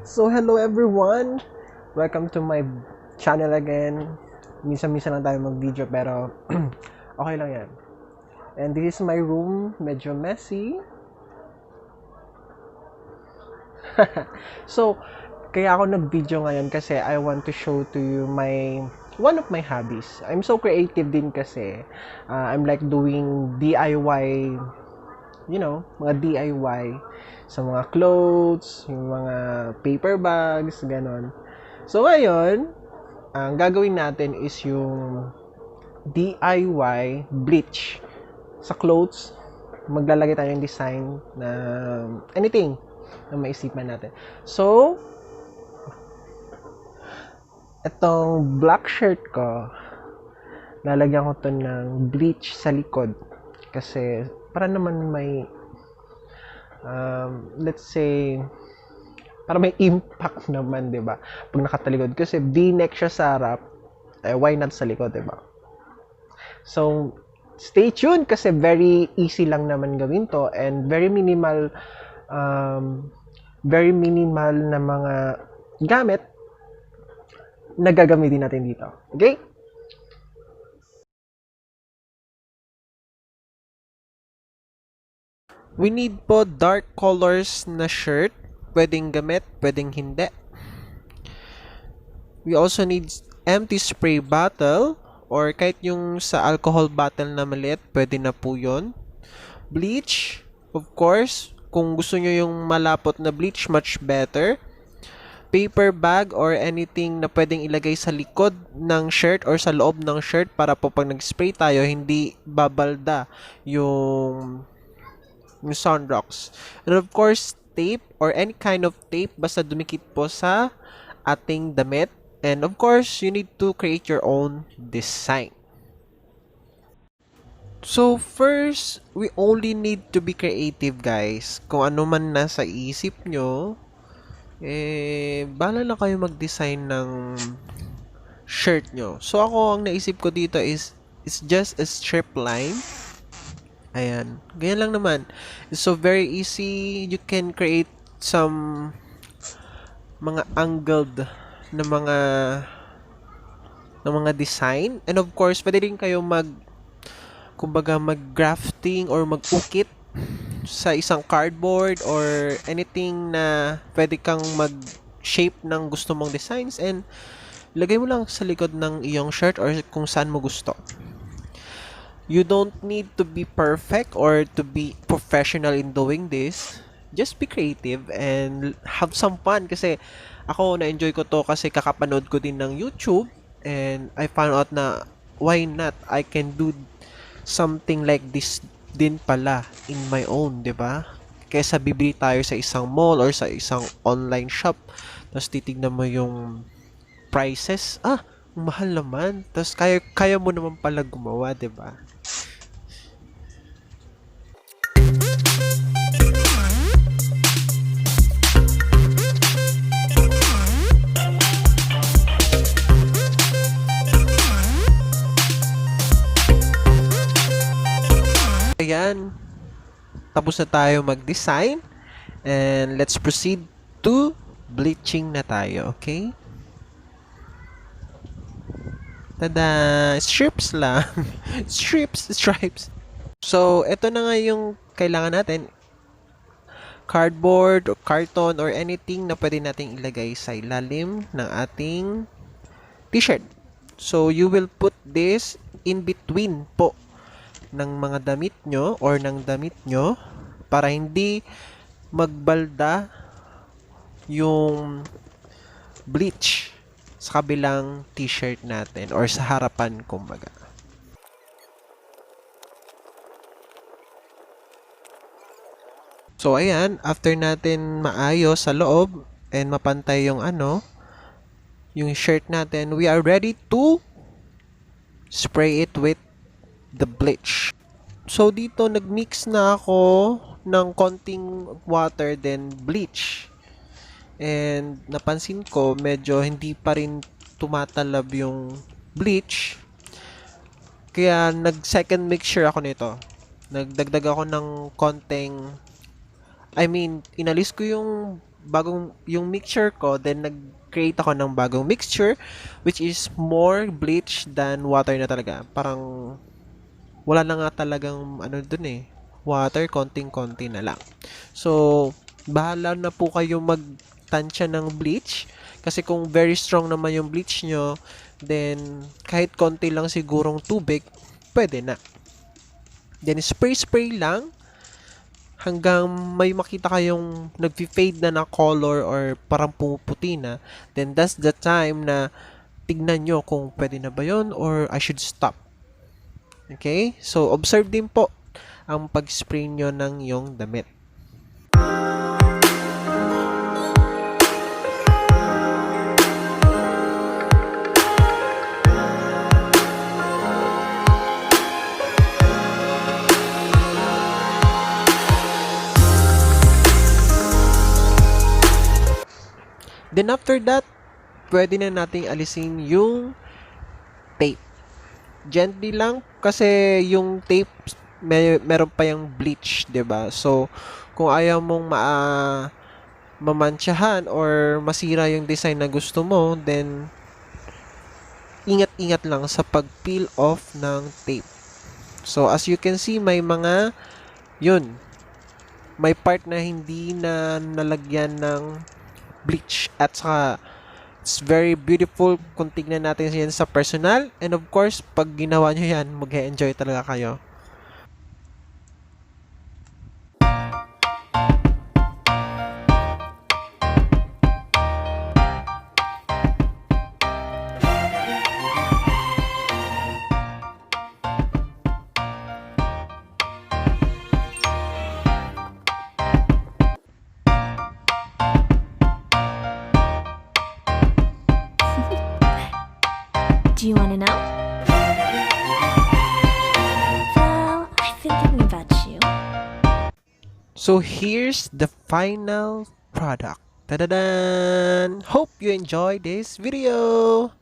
So hello everyone! Welcome to my channel again. Minsan-minsan lang tayo mag-video pero okay lang yan. And this is my room, medyo messy. So, kaya ako nag-video ngayon kasi I want to show to you one of my hobbies. I'm so creative din kasi. I'm like doing DIY, mga DIY sa mga clothes, yung mga paper bags, ganon. So, ngayon, ang gagawin natin is yung DIY bleach sa clothes. Maglalagay tayo ng design na anything na maisipan natin. So, itong black shirt ko, lalagyan ko to ng bleach sa likod. Kasi, para naman may let's say, para may impact naman, di ba? Pag nakatalikod. Kasi V-neck siya sa harap, why not sa likod, di ba? So, stay tuned kasi very easy lang naman gawin to and very minimal na mga gamit na gagamitin natin dito. Okay? We need po dark colors na shirt. Pwedeng gamit, pwedeng hindi. We also need empty spray bottle or kahit yung sa alcohol bottle na maliit, pwede na po yun. Bleach, of course. Kung gusto nyo yung malapot na bleach, much better. Paper bag or anything na pwedeng ilagay sa likod ng shirt or sa loob ng shirt para po pag nag-spray tayo, hindi babalda yung sunrocks. And of course, tape or any kind of tape basta dumikit po sa ating damit. And of course, you need to create your own design. So first, we only need to be creative, guys. Kung ano man nasa isip nyo, bala na kayo mag-design ng shirt nyo. So ako, ang naisip ko dito is it's just a strip line. Ayan. Ganyan lang naman. So, very easy. You can create some mga angled na mga design. And of course, pwede rin kayo mag-grafting or mag-ukit sa isang cardboard or anything na pwede kang mag-shape ng gusto mong designs and lagay mo lang sa likod ng iyong shirt or kung saan mo gusto. You don't need to be perfect or to be professional in doing this. Just be creative and have some fun. Kasi ako, na-enjoy ko to kasi kakapanood ko din ng YouTube. And I found out na why not? I can do something like this din pala in my own, di ba? Kaysa bibili tayo sa isang mall or sa isang online shop. Tapos titignan mo yung prices. Mahal naman. Tapos kaya mo naman pala gumawa, di ba? Ayan. Tapos na tayo mag-design. And let's proceed to bleaching na tayo, okay? Tada! Strips lang. Stripes. So, ito na nga yung kailangan natin. Cardboard, or carton, or anything na pwede nating ilagay sa ilalim ng ating t-shirt. So, you will put this in between po ng mga damit nyo or ng damit nyo para hindi magbalda yung bleach sa kabilang t-shirt natin or sa harapan, kumbaga. So, ayan, after natin maayos sa loob and mapantay yung yung shirt natin, we are ready to spray it with the bleach. So, dito, nagmix na ako ng konting water then bleach. And napansin ko, medyo hindi pa rin tumatalab yung bleach. Kaya nag-second mixture ako nito. Nagdagdag ako ng konting inalis ko yung bagong yung mixture ko, then nag-create ako ng bagong mixture which is more bleach than water na talaga. Parang wala na nga talagang ano dun eh, water, konting-konti na lang. So, bahala na po kayo magtansya ng bleach kasi kung very strong naman yung bleach nyo, then kahit konti lang sigurong tubig, pwede na. Then spray-spray lang hanggang may makita kayong nag-fade na na color or parang pumuputi na, then that's the time na tignan nyo kung pwede na ba yun or I should stop. Okay? So, observe din po ang pag-spray nyo ng yung damit. Then after that, pwede na nating alisin yung tape. Gently lang kasi yung tape meron pa yung bleach, 'di ba? So kung ayaw mong mamantsahan or masira yung design na gusto mo, then ingat-ingat lang sa pag-peel off ng tape. So as you can see, may part na hindi na nalagyan ng bleach at saka it's very beautiful kung tignan natin yan sa personal. And of course, pag ginawa nyo yan, mag-enjoy talaga kayo. Do you want to know? Well, I've been thinking about you. So here's the final product. Ta-da-dan! Hope you enjoyed this video!